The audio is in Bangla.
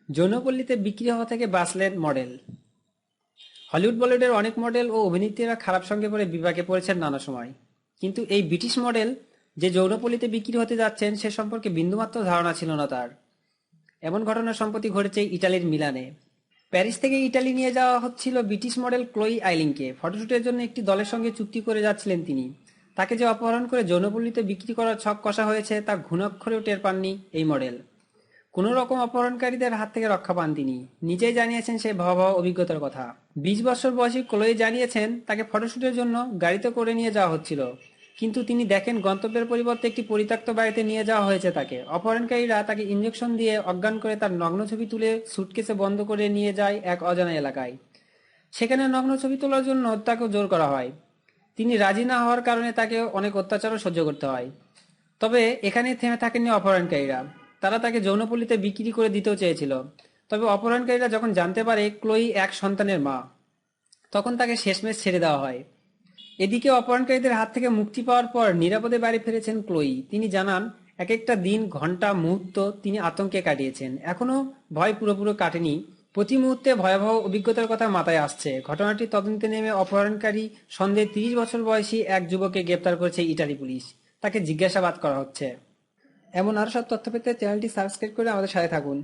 যৌনপল্লীতে বিক্রি হওয়া থেকে বাঁচলেন মডেল। হলিউড বলিউডের অনেক মডেল ও অভিনেত্রীরা খারাপ সঙ্গে পড়ে বিপাকে পড়েছেন নানা সময়, কিন্তু এই ব্রিটিশ মডেল যে যৌনপল্লীতে বিক্রি হতে যাচ্ছেন সে সম্পর্কে বিন্দুমাত্র ধারণা ছিল না তার। এমন ঘটনা সম্প্রতি ঘটেছে ইটালির মিলানে। প্যারিস থেকে ইটালি নিয়ে যাওয়া হচ্ছিল ব্রিটিশ মডেল ক্লোই আইলিংকে। ফটোশুটের জন্য একটি দলের সঙ্গে চুক্তি করে যাচ্ছিলেন তিনি। তাকে যে অপহরণ করে যৌনপল্লীতে বিক্রি করার ছক কষা হয়েছে তা ঘুণাক্ষরেও টের পাননি এই মডেল। কোনো রকম অপহরণকারীদের হাত থেকে রক্ষা পান তিনি। নিজেই জানিয়েছেন সেই ভয়াবহ অভিজ্ঞতার কথা। 20 বছর বয়সী ক্লোই জানিয়েছেন তাকে ফটোশুটের জন্য গাড়িতে করে নিয়ে যাওয়া হচ্ছিল, কিন্তু তিনি দেখেন গন্তব্যের পরিবর্তে একটি পরিত্যক্ত বাড়িতে নিয়ে যাওয়া হয়েছে তাকে। অপহরণকারীরা তাকে ইঞ্জেকশন দিয়ে অজ্ঞান করে তার নগ্ন ছবি তুলে সুটকেসে বন্ধ করে নিয়ে যায় এক অজানা এলাকায়। সেখানে নগ্ন ছবি তোলার জন্য তাকে জোর করা হয়। তিনি রাজি না হওয়ার কারণে তাকে অনেক অত্যাচারও সহ্য করতে হয়। তবে এখানেই থেমে থাকেননি অপহরণকারীরা। তারা তাকে যৌনপল্লীতে বিক্রি করে দিতেও চেয়েছিল। তবে অপহরণকারীরা যখন জানতে পারে ক্লোই এক সন্তানের মা, তখন তাকে শেষমেশ ছেড়ে দেওয়া হয়। এদিকে অপহরণকারীদের হাত থেকে মুক্তি পাওয়ার পর নিরাপদে বাড়ি ফিরেছেন ক্লোই। তিনি জানান, এক একটা দিন, ঘন্টা, মুহূর্ত তিনি আতঙ্কে কাটিয়েছেন। এখনো ভয় পুরোপুরি কাটেনি। প্রতি মুহূর্তে ভয়াবহ অভিজ্ঞতার কথা মাথায় আসছে। ঘটনাটি তদন্তে নেমে অপহরণকারী সন্দেহে 30 বছর বয়সী এক যুবককে গ্রেপ্তার করেছে ইটালি পুলিশ। তাকে জিজ্ঞাসাবাদ করা হচ্ছে। এমন আরো সব তথ্য পেতে চ্যানেলটি সাবস্ক্রাইব করে আমাদের সাথে থাকুন।